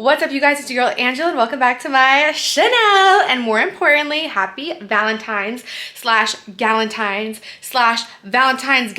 What's up, you guys? It's your girl Angela and welcome back to my channel. And more importantly, happy Valentine's slash Galentine's slash Valentine's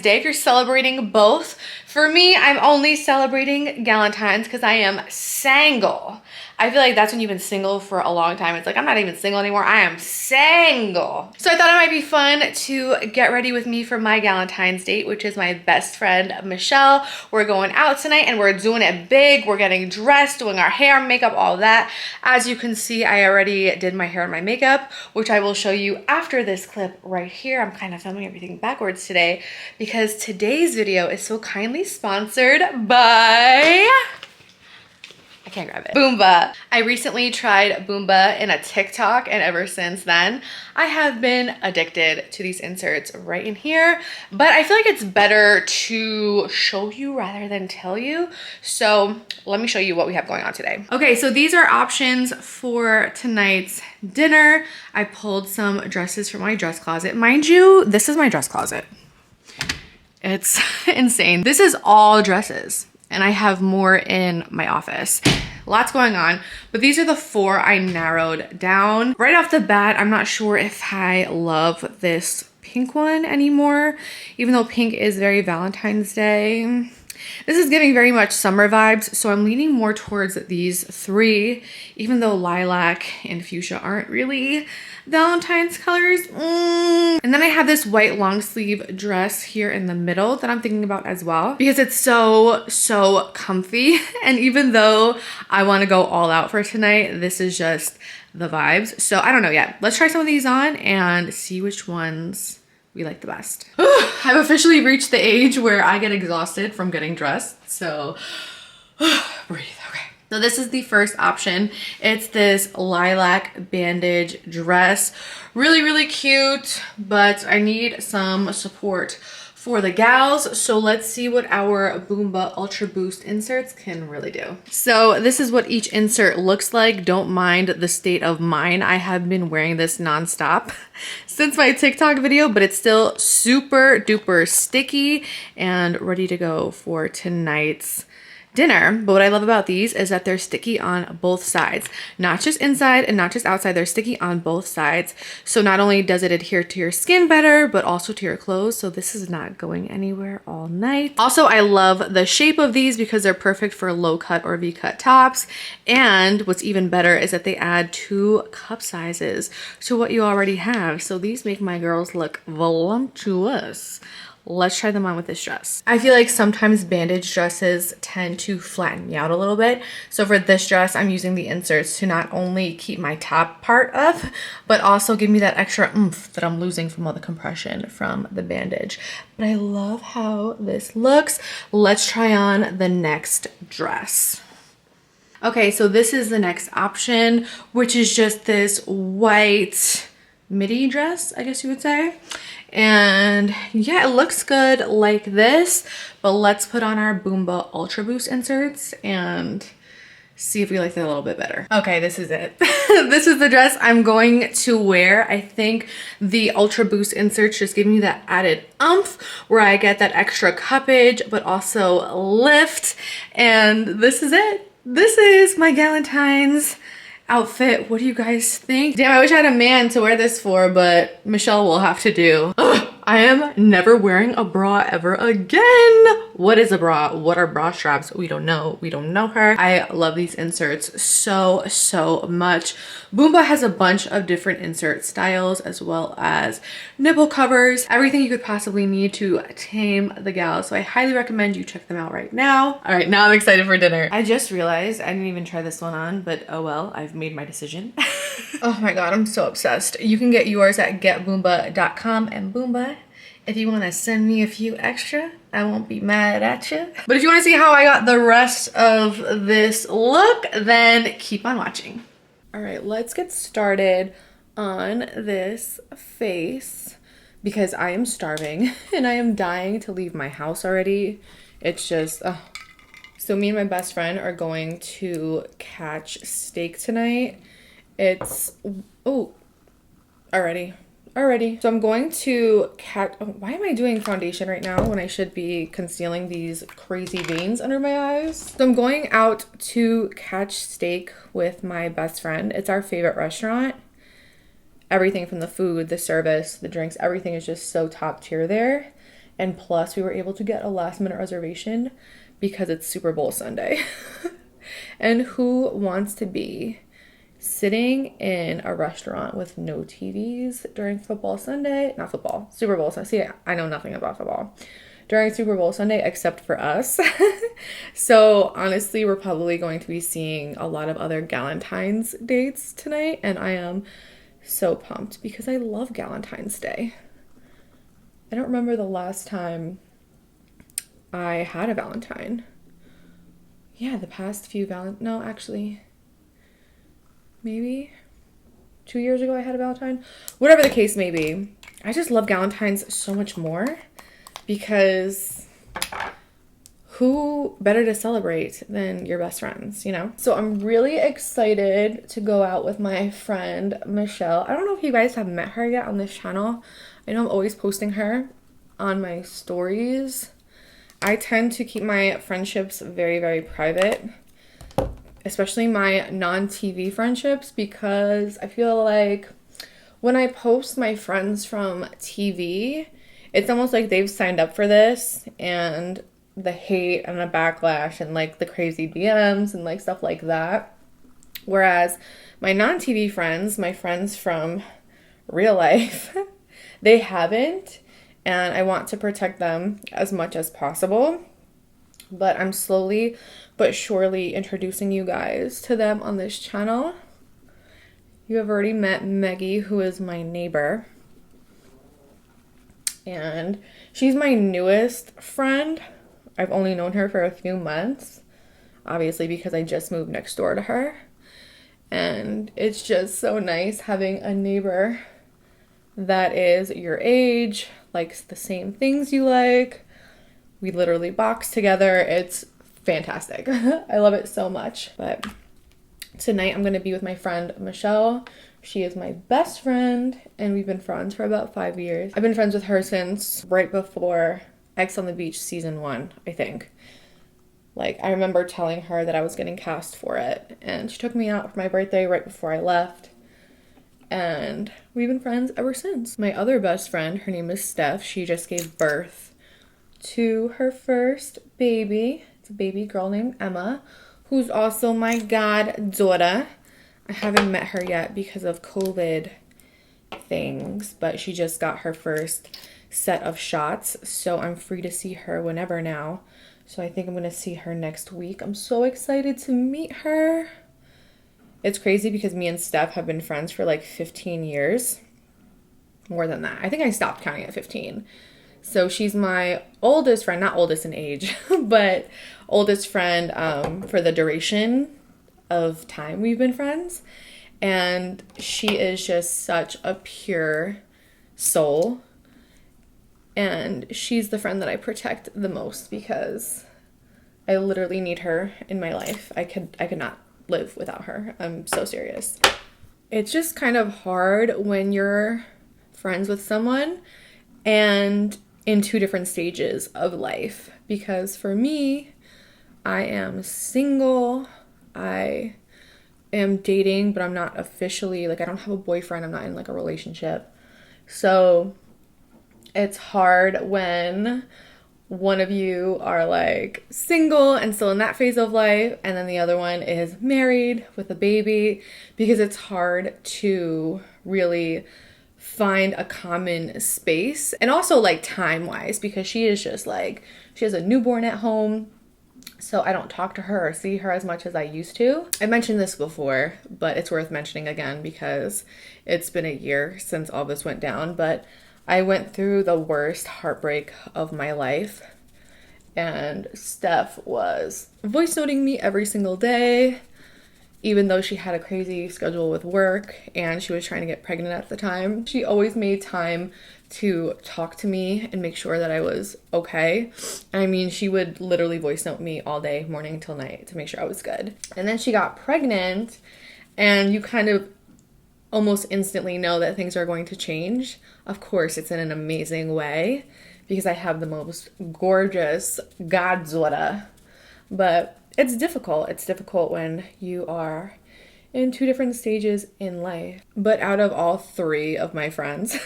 Day if you're celebrating both. For me, I'm only celebrating Galentine's because I am single. I feel like that's when you've been single for a long time. It's like, I'm not even single anymore. I am single. So I thought it might be fun to get ready with me for my Galentine's date, which is my best friend, Michelle. We're going out tonight and we're doing it big. We're getting dressed, doing our hair, makeup, all that. As you can see, I already did my hair and my makeup, which I will show you after this clip right here. I'm kind of filming everything backwards today because today's video is so kindly sponsored by... I can't grab it. Boomba. I recently tried Boomba in a TikTok, and ever since then, I have been addicted to these inserts right in here. But I feel like it's better to show you rather than tell you. So let me show you what we have going on today. Okay, so these are options for tonight's dinner. I pulled some dresses from my dress closet. Mind you, this is my dress closet. It's insane. This is all dresses. And I have more in my office. Lots going on, but these are the four I narrowed down. Right off the bat, I'm not sure if I love this pink one anymore, even though pink is very Valentine's Day. This is giving very much summer vibes, so I'm leaning more towards these three, even though lilac and fuchsia aren't really Valentine's colors. And then I have this white long sleeve dress here in the middle that I'm thinking about as well because it's so comfy. And even though I want to go all out for tonight, this is just the vibes. So I don't know yet. Let's try some of these on and see which ones we like the best. I've officially reached the age where I get exhausted from getting dressed. So breathe. Okay. So this is the first option. It's this lilac bandage dress. Really cute, but I need some support for the gals. So let's see what our Boomba Ultra Boost inserts can really do. So this is what each insert looks like. Don't mind the state of mine. I have been wearing this nonstop since my TikTok video, but it's still super duper sticky and ready to go for tonight's dinner. But what I love about these is that they're sticky on both sides, not just inside and not just outside. They're sticky on both sides. So not only does it adhere to your skin better, but also to your clothes. So this is not going anywhere all night. Also, I love the shape of these because they're perfect for low cut or V cut tops. And what's even better is that they add 2 cup sizes to what you already have. So these make my girls look voluptuous. Let's try them on with this dress. I feel like sometimes bandage dresses tend to flatten me out a little bit. So for this dress, I'm using the inserts to not only keep my top part up, but also give me that extra oomph that I'm losing from all the compression from the bandage. But I love how this looks. Let's try on the next dress. Okay, so this is the next option, which is just this white midi dress, I guess you would say. And yeah, it looks good like this, but let's put on our Boomba Ultra Boost inserts and see if we like it a little bit better. Okay, this is it. This is the dress I'm going to wear. I think the Ultra Boost inserts just give me that added oomph where I get that extra cuppage, but also lift. And this is it. This is my Galentine's outfit. What do you guys think? Damn, I wish I had a man to wear this for, but Michelle will have to do. Ugh, I am never wearing a bra ever again. What is a bra? What are bra straps? We don't know. We don't know her. I love these inserts so much. Boomba has a bunch of different insert styles as well as nipple covers, everything you could possibly need to tame the gal. So I highly recommend you check them out right now. All right, now I'm excited for dinner. I just realized I didn't even try this one on, but oh well, I've made my decision. Oh my God, I'm so obsessed. You can get yours at getboomba.com, and Boomba, if you want to send me a few extra, I won't be mad at you. But if you want to see how I got the rest of this look, then keep on watching. All right, let's get started on this face because I am starving and I am dying to leave my house already. It's just, so me and my best friend are going to catch steak tonight. It's, oh, already. Alrighty, so I'm going to why am I doing foundation right now when I should be concealing these crazy veins under my eyes? So I'm going out to catch steak with my best friend. It's our favorite restaurant. Everything from the food, the service, the drinks, everything is just so top tier there. And plus we were able to get a last minute reservation because it's Super Bowl Sunday. And who wants to be sitting in a restaurant with no TVs during football Sunday? Not football, Super Bowl Sunday. See, I know nothing about football. During Super Bowl Sunday, except for us. So honestly, we're probably going to be seeing a lot of other Galentine's dates tonight. And I am so pumped because I love Galentine's Day. I don't remember the last time I had a Valentine. Yeah, the past few no, actually, maybe 2 years ago I had a Valentine. Whatever the case may be, I just love Galentine's so much more because who better to celebrate than your best friends, you know? So I'm really excited to go out with my friend Michelle. I don't know if you guys have met her yet on this channel. I know I'm always posting her on my stories. I tend to keep my friendships very, very private, especially my non-TV friendships, because I feel like when I post my friends from TV, it's almost like they've signed up for this, and the hate and the backlash and like the crazy DMs and like stuff like that. Whereas my non-TV friends, my friends from real life, they haven't. And I want to protect them as much as possible. But I'm slowly but surely introducing you guys to them on this channel. You have already met Meggie, who is my neighbor. And she's my newest friend. I've only known her for a few months. Obviously because I just moved next door to her. And it's just so nice having a neighbor that is your age, likes the same things you like. We literally box together. It's fantastic. I love it so much. But tonight I'm going to be with my friend Michelle. She is my best friend and we've been friends for about 5 years. I've been friends with her since right before Ex on the Beach season 1, I think. Like, I remember telling her that I was getting cast for it, and she took me out for my birthday right before I left. And we've been friends ever since. My other best friend, her name is Steph. She just gave birth to her first baby. It's a baby girl named Emma, who's also my goddaughter. I haven't met her yet because of COVID things, but she just got her first set of shots, so I'm free to see her whenever now. So I think I'm gonna see her next week. I'm so excited to meet her. It's crazy because me and Steph have been friends for like 15 years. More than that. I think I stopped counting at 15. So she's my oldest friend, not oldest in age, but oldest friend for the duration of time we've been friends. And she is just such a pure soul. And she's the friend that I protect the most because I literally need her in my life. I could not live without her. I'm so serious. It's just kind of hard when you're friends with someone and in two different stages of life, because for me, I am single. I am dating, but I'm not officially, like, I don't have a boyfriend. I'm not in like a relationship. So it's hard when one of you are like single and still in that phase of life, and then the other one is married with a baby, because it's hard to really find a common space. And also like time wise, because she is just like, she has a newborn at home, so I don't talk to her or see her as much as I used to. I mentioned this before, but it's worth mentioning again because it's been a year since all this went down. But I went through the worst heartbreak of my life, and Steph was voice noting me every single day, even though she had a crazy schedule with work and she was trying to get pregnant at the time. She always made time to talk to me and make sure that I was okay. I mean, she would literally voice note me all day, morning till night, to make sure I was good. And then she got pregnant, and you kind of almost instantly know that things are going to change. Of course, it's in an amazing way because I have the most gorgeous godzilla. But it's difficult. It's difficult when you are in two different stages in life. But out of all three of my friends,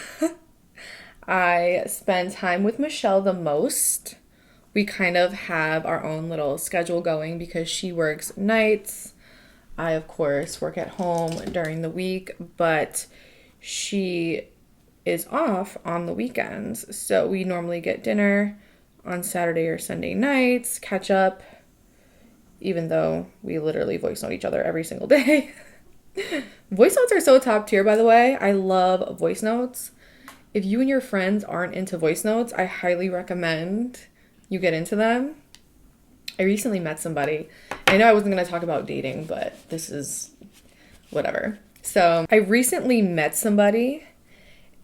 I spend time with Michelle the most. We kind of have our own little schedule going because she works nights. I, of course, work at home during the week, but she is off on the weekends. So we normally get dinner on Saturday or Sunday nights, catch up, even though we literally voice note each other every single day. Voice notes are so top tier, by the way. I love voice notes. If you and your friends aren't into voice notes, I highly recommend you get into them. I recently met somebody. I know I wasn't going to talk about dating, but this is whatever. So I recently met somebody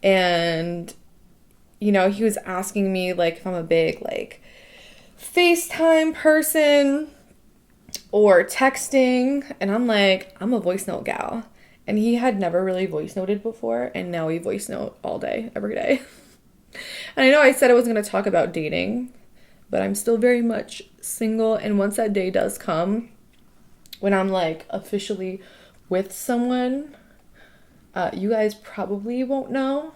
and, you know, he was asking me like if I'm a big like FaceTime person or texting. And I'm like, I'm a voice note gal. And he had never really voice noted before. And now we voice note all day, every day. And I know I said I wasn't going to talk about dating, but I'm still very much single. And once that day does come, when I'm like officially with someone, you guys probably won't know,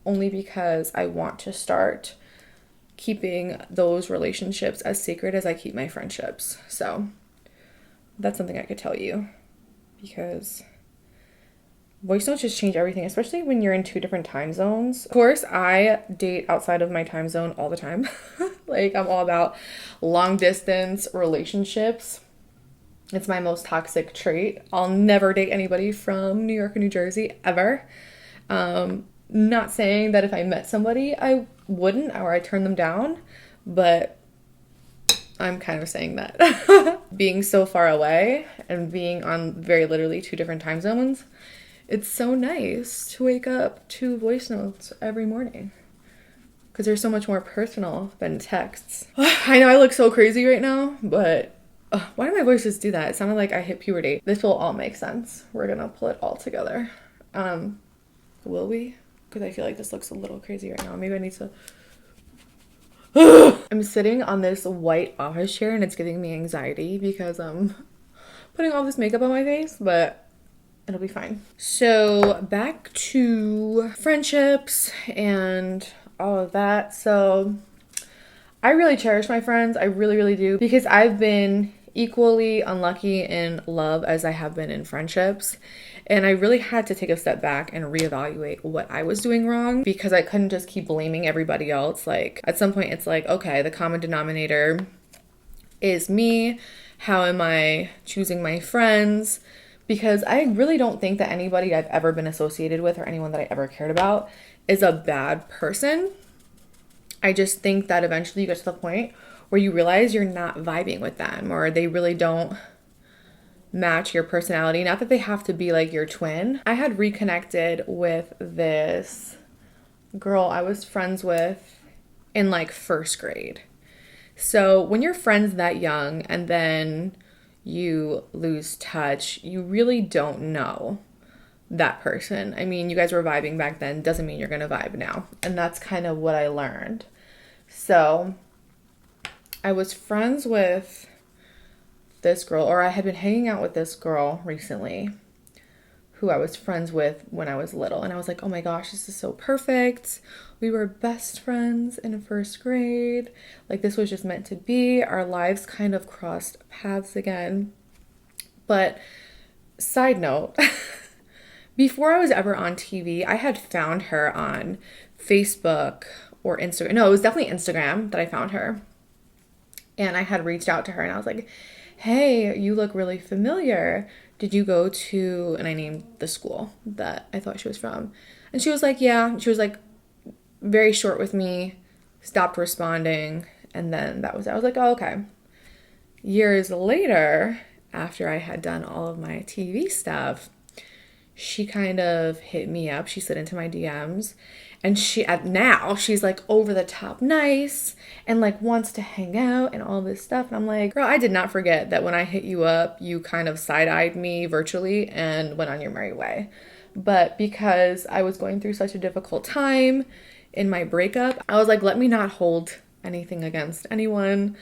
only because I want to start keeping those relationships as sacred as I keep my friendships. So that's something I could tell you, because voice notes just change everything, especially when you're in two different time zones. Of course, I date outside of my time zone all the time. Like, I'm all about long distance relationships. It's my most toxic trait. I'll never date anybody from New York or New Jersey, ever. Not saying that if I met somebody, I wouldn't, or I turn them down, but I'm kind of saying that. Being so far away and being on very literally two different time zones, it's so nice to wake up to voice notes every morning because they're so much more personal than texts. I know I look so crazy right now, but why do my voices do that? It sounded like I hit puberty. This will all make sense. We're gonna pull it all together. Will we? Because I feel like this looks a little crazy right now. Maybe I need to... I'm sitting on this white office chair and it's giving me anxiety because I'm putting all this makeup on my face, but it'll be fine. So back to friendships and all of that. So I really cherish my friends. I really, really do, because I've been equally unlucky in love as I have been in friendships. And I really had to take a step back and reevaluate what I was doing wrong, because I couldn't just keep blaming everybody else. Like, at some point it's like, okay, the common denominator is me. How am I choosing my friends? Because I really don't think that anybody I've ever been associated with or anyone that I ever cared about is a bad person. I just think that eventually you get to the point where you realize you're not vibing with them, or they really don't match your personality. Not that they have to be like your twin. I had reconnected with this girl I was friends with in like first grade. So when you're friends that young and then you lose touch, you really don't know that person. I mean, you guys were vibing back then, doesn't mean you're gonna vibe now. And that's kind of what I learned. So I was friends with this girl, or I had been hanging out with this girl recently who I was friends with when I was little. And I was like, oh my gosh, this is so perfect. We were best friends in first grade. Like, this was just meant to be. Our lives kind of crossed paths again. But side note, before I was ever on TV, I had found her on Facebook or Instagram. No, it was definitely Instagram that I found her. And I had reached out to her and I was like, hey, you look really familiar. Did you go to, and I named the school that I thought she was from. And she was like, yeah. She was like very short with me, stopped responding. And then that was it. I was like, oh, okay. Years later, after I had done all of my TV stuff, she kind of hit me up. She slid into my DMs. And she's like over the top nice and like wants to hang out and all this stuff. And I'm like, girl, I did not forget that when I hit you up, you kind of side-eyed me virtually and went on your merry way. But because I was going through such a difficult time in my breakup, I was like, let me not hold anything against anyone.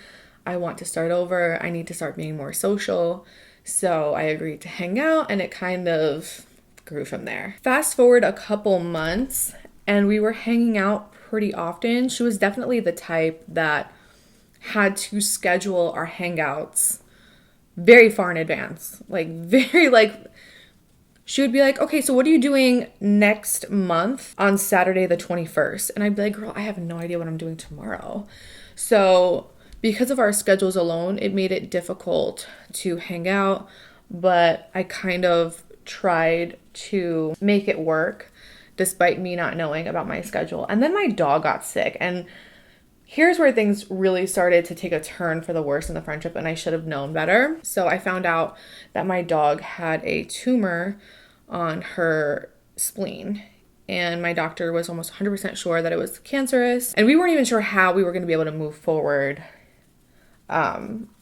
I want to start over. I need to start being more social. So I agreed to hang out, and it kind of grew from there. Fast forward a couple months, and we were hanging out pretty often. She was definitely the type that had to schedule our hangouts very far in advance. She would be like, okay, so what are you doing next month on Saturday the 21st? And I'd be like, girl, I have no idea what I'm doing tomorrow. So because of our schedules alone, it made it difficult to hang out, but I kind of tried to make it work despite me not knowing about my schedule. And then my dog got sick, and here's where things really started to take a turn for the worse in the friendship, and I should have known better. So I found out that my dog had a tumor on her spleen, and my doctor was almost 100% sure that it was cancerous, and we weren't even sure how we were going to be able to move forward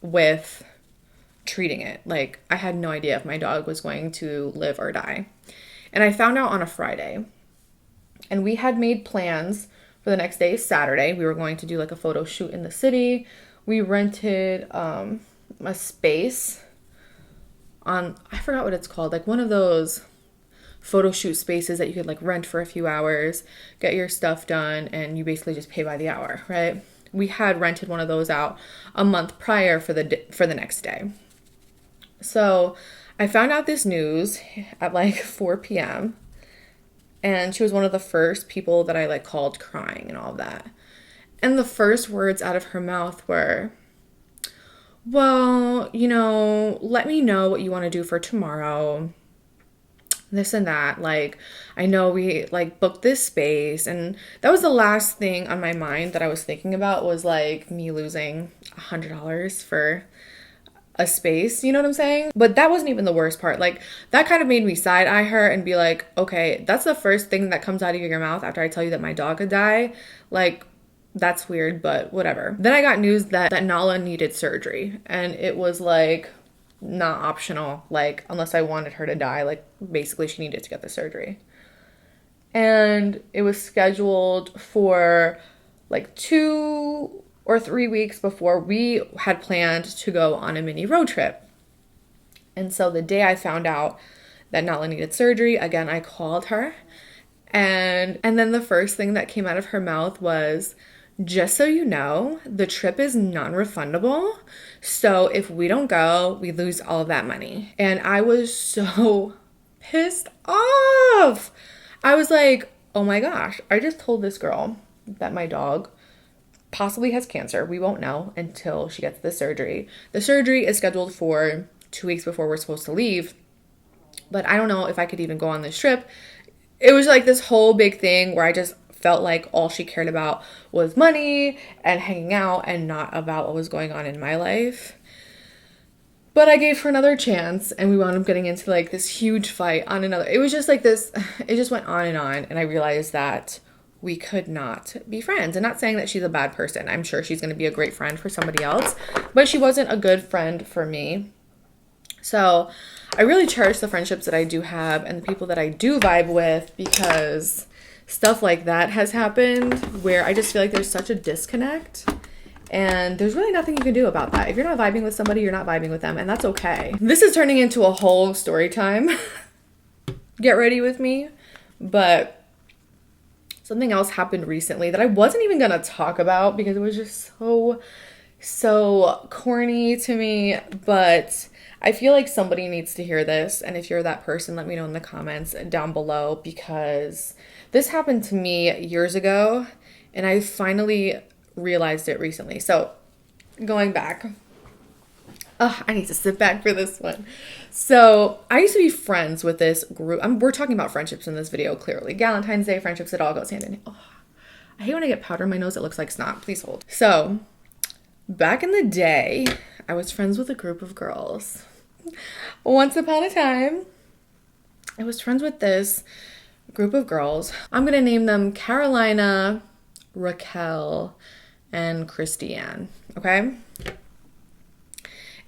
with treating it. Like, I had no idea if my dog was going to live or die. And I found out on a Friday, and we had made plans for the next day, Saturday. We were going to do like a photo shoot in the city. We rented a space on, I forgot what it's called, like one of those photo shoot spaces that you could like rent for a few hours, get your stuff done, and you basically just pay by the hour, right? We had rented one of those out a month prior for the next day. So I found out this news at like 4 p.m. and she was one of the first people that I like called crying and all of that. And the first words out of her mouth were, well, let me know what you want to do for tomorrow. This and that. Like, I know we like booked this space, and that was the last thing on my mind that I was thinking about, was like me losing $100 for a space, you know what I'm saying? But that wasn't even the worst part. Like, that kind of made me side eye her and be like, okay, that's the first thing that comes out of your mouth after I tell you that my dog could die. Like, that's weird, but whatever. Then I got news that Nala needed surgery, and it was like not optional. Like, unless I wanted her to die, like basically she needed to get the surgery. And it was scheduled for like 2 or 3 weeks before we had planned to go on a mini road trip. And so the day I found out that Nala needed surgery, again, I called her. And then the first thing that came out of her mouth was, just so you know, the trip is non-refundable. So if we don't go, we lose all of that money. And I was so pissed off. I was like, oh my gosh, I just told this girl that my dog possibly has cancer. We won't know until she gets the surgery. The surgery is scheduled for 2 weeks before we're supposed to leave. But I don't know if I could even go on this trip. It was like this whole big thing where I just felt like all she cared about was money and hanging out and not about what was going on in my life. But I gave her another chance, and we wound up getting into like this huge fight on another. It was just like this, it just went on, and I realized that we could not be friends. And not saying that she's a bad person. I'm sure she's going to be a great friend for somebody else, but she wasn't a good friend for me. So I really cherish the friendships that I do have and the people that I do vibe with, because stuff like that has happened where I just feel like there's such a disconnect, and there's really nothing you can do about that. If you're not vibing with somebody, you're not vibing with them, and that's okay. This is turning into a whole story time. Get ready with me. But something else happened recently that I wasn't even gonna talk about because it was just so corny to me, but I feel like somebody needs to hear this, and if you're that person, let me know in the comments down below, because this happened to me years ago, and I finally realized it recently. So, going back. I need to sit back for this one. So, I used to be friends with this group. We're talking about friendships in this video, clearly. Galentine's Day friendships, it all goes hand in hand. Oh, I hate when I get powder in my nose. It looks like snot. Please hold. So, back in the day, I was friends with a group of girls. Once upon a time, I was friends with this group of girls. I'm going to name them Carolina, Raquel, and Christiane, okay?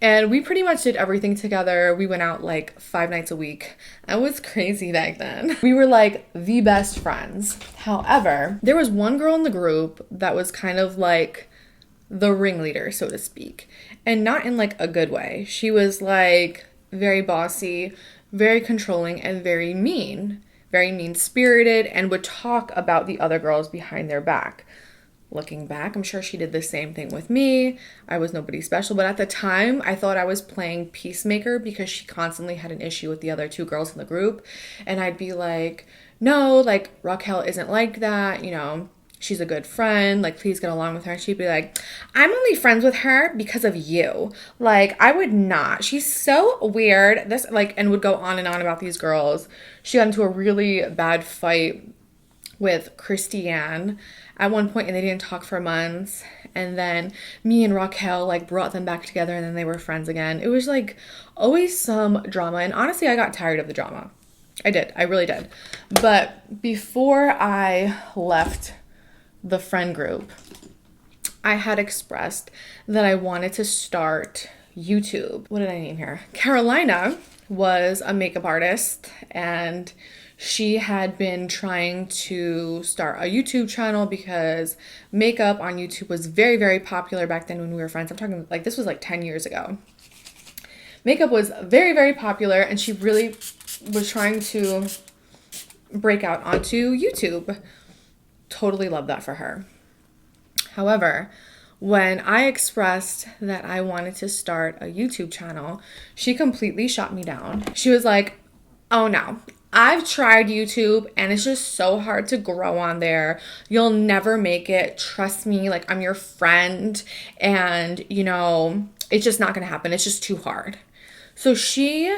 And we pretty much did everything together. We went out like 5 nights a week. I was crazy back then. We were like the best friends. However, there was one girl in the group that was kind of like the ringleader, so to speak. And not in like a good way. She was like very bossy, very controlling, and very mean-spirited, and would talk about the other girls behind their back. Looking back, I'm sure she did the same thing with me. I was nobody special, but at the time, I thought I was playing peacemaker because she constantly had an issue with the other 2 girls in the group. And I'd be like, no, like, Raquel isn't like that, you know, she's a good friend, like, please get along with her. And she'd be like, I'm only friends with her because of you. Like, I would not. She's so weird. This, like, and would go on and on about these girls. She got into a really bad fight with Christiane at one point, and they didn't talk for months. And then me and Raquel like brought them back together, and then they were friends again. It was like always some drama, and honestly I got tired of the drama. I really did. But before I left the friend group, I had expressed that I wanted to start YouTube. What did I name here? Carolina was a makeup artist, and she had been trying to start a YouTube channel because makeup on YouTube was very, very popular back then when we were friends. I'm talking like this was like 10 years ago. Makeup was very, very popular, and she really was trying to break out onto YouTube. Totally love that for her. However, when I expressed that I wanted to start a YouTube channel, she completely shot me down. She was like, oh no, I've tried YouTube and it's just so hard to grow on there. You'll never make it. Trust me, like I'm your friend, and you know, it's just not gonna happen. It's just too hard. So she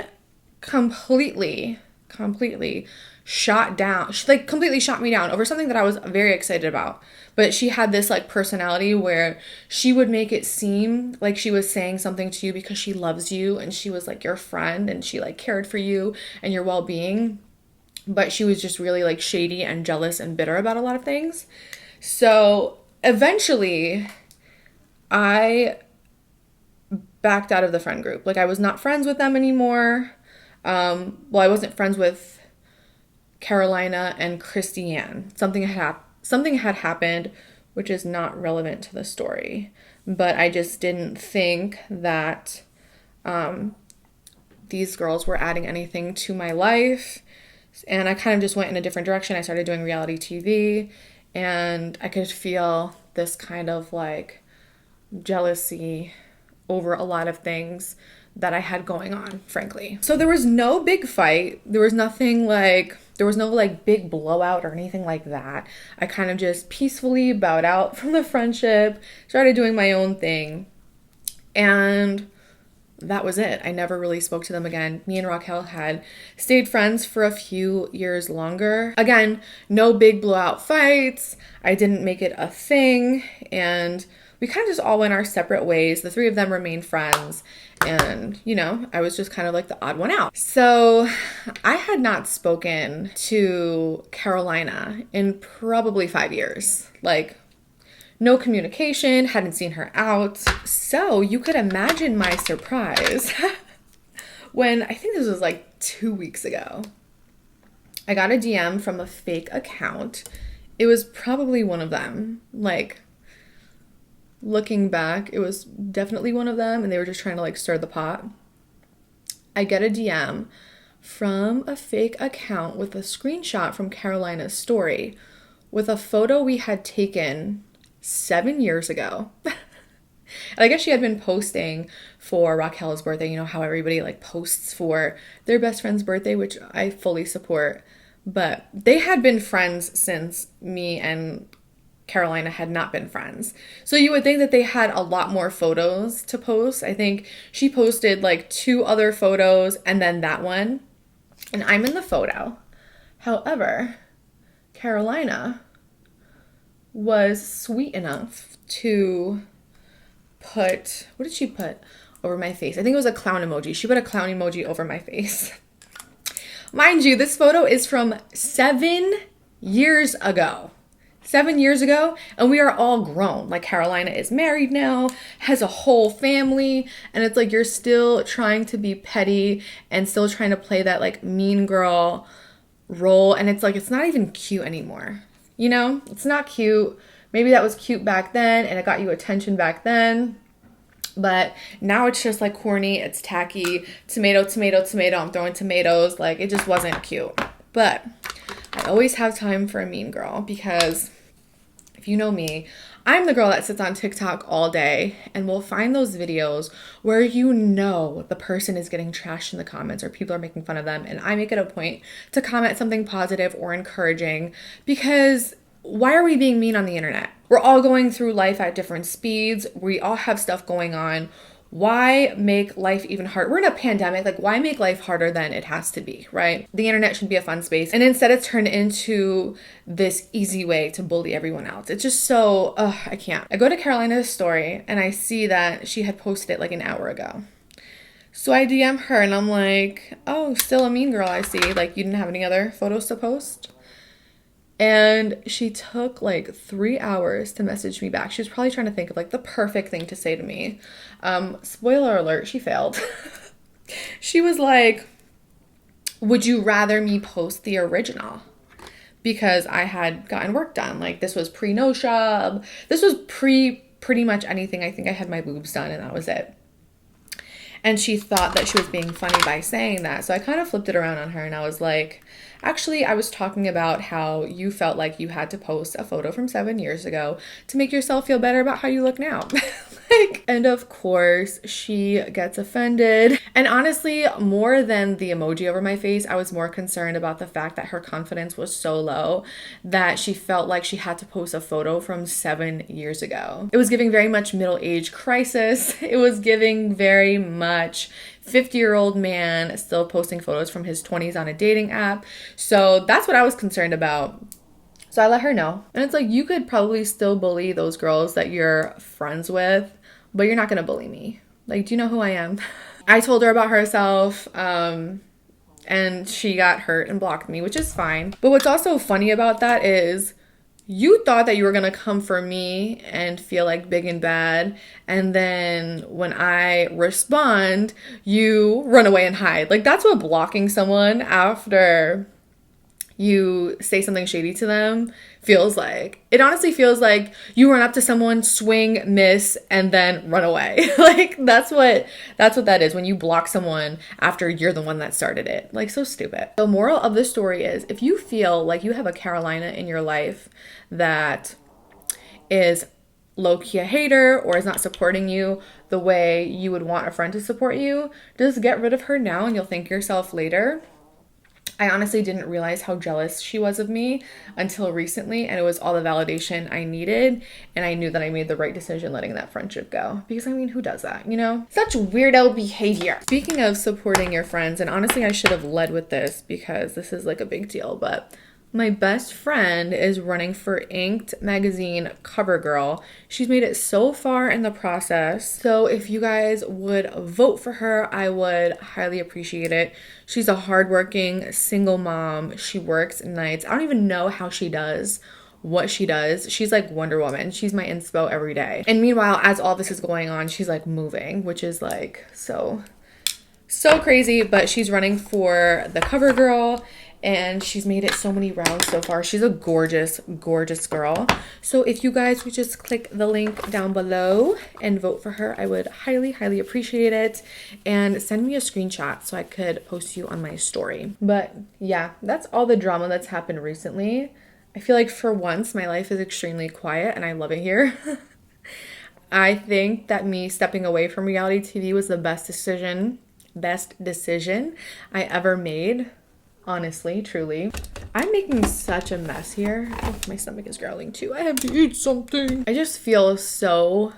completely completely shot me down over something that I was very excited about. But she had this like personality where she would make it seem like she was saying something to you because she loves you and she was like your friend and she like cared for you and your well-being. But she was just really like shady and jealous and bitter about a lot of things. So eventually I backed out of the friend group. Like I was not friends with them anymore. I wasn't friends with Carolina and Christiane. Something had happened, which is not relevant to the story. But I just didn't think that these girls were adding anything to my life. And I kind of just went in a different direction. I started doing reality TV, and I could feel this kind of like jealousy over a lot of things that I had going on, frankly. So there was no big fight. There was no like big blowout or anything like that. I kind of just peacefully bowed out from the friendship, started doing my own thing, and that was it. I never really spoke to them again. Me and Raquel had stayed friends for a few years longer. Again, no big blowout fights. I didn't make it a thing, and we kind of just all went our separate ways. The 3 of them remained friends, and, you know, I was just kind of like the odd one out. So I had not spoken to Carolina in probably 5 years. Like, no communication, hadn't seen her out. So you could imagine my surprise when, I think this was like 2 weeks ago, I got a DM from a fake account. It was probably one of them. Like, looking back, it was definitely one of them, and they were just trying to like stir the pot. I get a DM from a fake account with a screenshot from Carolina's story with a photo we had taken 7 years ago. And I guess she had been posting for Raquel's birthday, you know how everybody like posts for their best friend's birthday, which I fully support. But they had been friends since me and Carolina had not been friends. So you would think that they had a lot more photos to post. I think she posted like 2 other photos and then that one. And I'm in the photo. However, Carolina was sweet enough to put, what did she put over my face? I think it was a clown emoji. She put a clown emoji over my face. Mind you, this photo is from 7 years ago. 7 years ago, and we are all grown. Like, Carolina is married now, has a whole family, and it's like you're still trying to be petty and still trying to play that like mean girl role, and it's like it's not even cute anymore. You know, it's not cute. Maybe that was cute back then and it got you attention back then, but now it's just like corny, it's tacky, tomato, tomato, tomato, I'm throwing tomatoes. Like, it just wasn't cute. But I always have time for a mean girl, because if you know me, I'm the girl that sits on TikTok all day and will find those videos where you know the person is getting trashed in the comments or people are making fun of them, and I make it a point to comment something positive or encouraging, because why are we being mean on the internet? We're all going through life at different speeds. We all have stuff going on. Why make life even harder? We're in a pandemic. Like, why make life harder than it has to be, right? The internet should be a fun space. And instead it's turned into this easy way to bully everyone else. It's just so, I can't. I go to Carolina's story and I see that she had posted it like an hour ago. So I DM her and I'm like, oh, still a mean girl, I see. Like, you didn't have any other photos to post? And she took like 3 hours to message me back. She was probably trying to think of like the perfect thing to say to me. Spoiler alert, she failed. She was like, would you rather me post the original? Because I had gotten work done. Like, this was pre-no shub. This was pretty much anything. I think I had my boobs done and that was it. And she thought that she was being funny by saying that. So I kind of flipped it around on her and I was like, actually, I was talking about how you felt like you had to post a photo from 7 years ago to make yourself feel better about how you look now. And of course, she gets offended. And honestly, more than the emoji over my face, I was more concerned about the fact that her confidence was so low that she felt like she had to post a photo from 7 years ago. It was giving very much middle-age crisis. It was giving very much 50-year-old man still posting photos from his 20s on a dating app. So that's what I was concerned about. So I let her know. And it's like, you could probably still bully those girls that you're friends with, but you're not going to bully me. Like, do you know who I am? I told her about herself, and she got hurt and blocked me, which is fine. But what's also funny about that is you thought that you were going to come for me and feel like big and bad. And then when I respond, you run away and hide. Like, that's what blocking someone after you say something shady to them feels like. It honestly feels like you run up to someone, swing, miss, and then run away. Like, that's what that is when you block someone after you're the one that started it. Like, so stupid. The moral of the story is, if you feel like you have a Carolina in your life that is low-key a hater or is not supporting you the way you would want a friend to support you, just get rid of her now and you'll thank yourself later. I honestly didn't realize how jealous she was of me until recently, and it was all the validation I needed, and I knew that I made the right decision letting that friendship go. Because, I mean, who does that, you know? Such weirdo behavior. Speaking of supporting your friends, and honestly, I should have led with this because this is like a big deal, but my best friend is running for Inked magazine cover girl. She's made it so far in the process. So if you guys would vote for her, I would highly appreciate it. She's a hardworking single mom. She works nights. I don't even know how she does what she does. She's like Wonder Woman. She's my inspo every day. And meanwhile, as all this is going on, she's like moving, which is like so crazy. But she's running for the cover girl, and she's made it so many rounds so far. She's a gorgeous, gorgeous girl. So if you guys would just click the link down below and vote for her, I would highly, highly appreciate it. And send me a screenshot so I could post you on my story. But yeah, that's all the drama that's happened recently. I feel like for once, my life is extremely quiet and I love it here. I think that me stepping away from reality TV was the best decision I ever made. Honestly, truly. I'm making such a mess here. Oh, my stomach is growling too. I have to eat something. I just feel so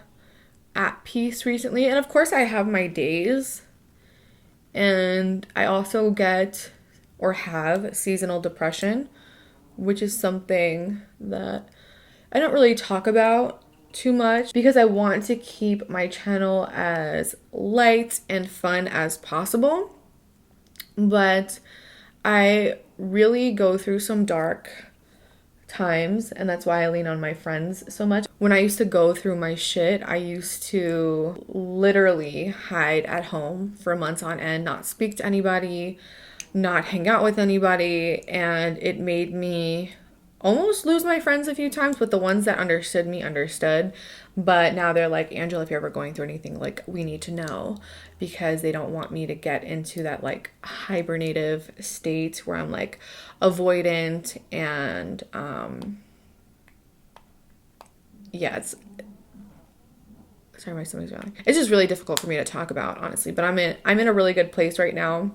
at peace recently. And of course I have my days. And I also get or have seasonal depression, which is something that I don't really talk about too much because I want to keep my channel as light and fun as possible. But I really go through some dark times, and that's why I lean on my friends so much. When I used to go through my shit, I used to literally hide at home for months on end, not speak to anybody, not hang out with anybody, and it made me almost lose my friends a few times, but the ones that understood me understood. But now they're like, Angela, if you're ever going through anything, like, we need to know, because they don't want me to get into that like hibernative state where I'm like avoidant and yeah, it's sorry, my stomach's growling. It's just really difficult for me to talk about, honestly, but I'm in a really good place right now.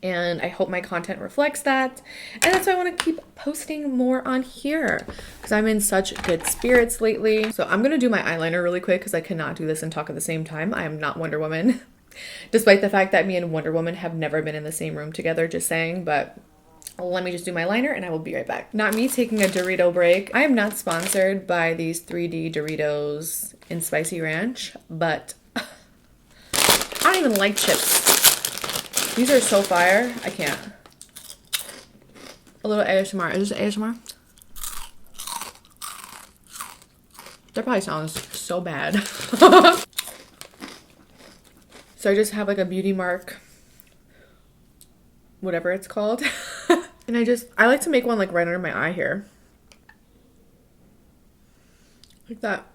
And I hope my content reflects that. And that's why I want to keep posting more on here, because I'm in such good spirits lately. So I'm going to do my eyeliner really quick, because I cannot do this and talk at the same time. I am not Wonder Woman, despite the fact that me and Wonder Woman have never been in the same room together, just saying. But let me just do my liner and I will be right back. Not me taking a Dorito break. I am not sponsored by these 3D Doritos in Spicy Ranch, but I don't even like chips. These are so fire. I can't. A little ASMR. Is this ASMR? That probably sounds so bad. So I just have like a beauty mark, whatever it's called. And I like to make one like right under my eye here. Like that.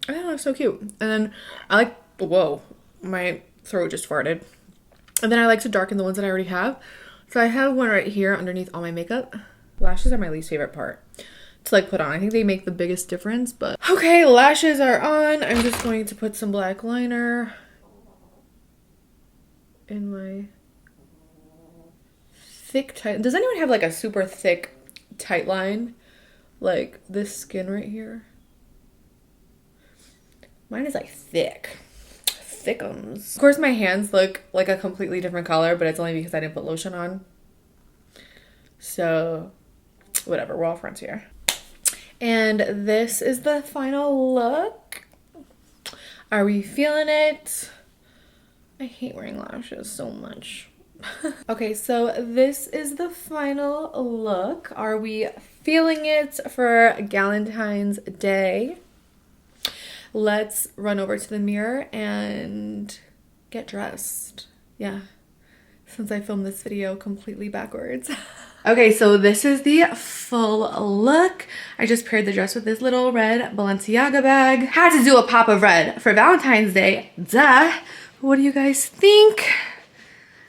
I think it looks so cute. And then I like, whoa, my throat just farted. And then I like to darken the ones that I already have. So I have one right here underneath all my makeup. Lashes are my least favorite part to like put on. I think they make the biggest difference, but okay, lashes are on. I'm just going to put some black liner in my thick tight. Does anyone have like a super thick tight line? Like this skin right here? Mine is like thick. Thickums. Of course, my hands look like a completely different color, but it's only because I didn't put lotion on. So, whatever. We're all friends here. And this is the final look. Are we feeling it? I hate wearing lashes so much. Okay, so this is the final look. Are we feeling it for Galentine's Day? Let's run over to the mirror and get dressed. Yeah, since I filmed this video completely backwards. Okay, so this is the full look. I just paired the dress with this little red Balenciaga bag. Had to do a pop of red for Valentine's Day. Duh. What do you guys think?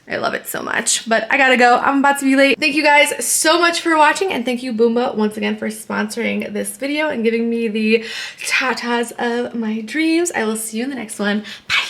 I love it so much, but I gotta go. I'm about to be late. Thank you guys so much for watching, and thank you Boomba once again for sponsoring this video and giving me the tatas of my dreams. I will see you in the next one. Bye.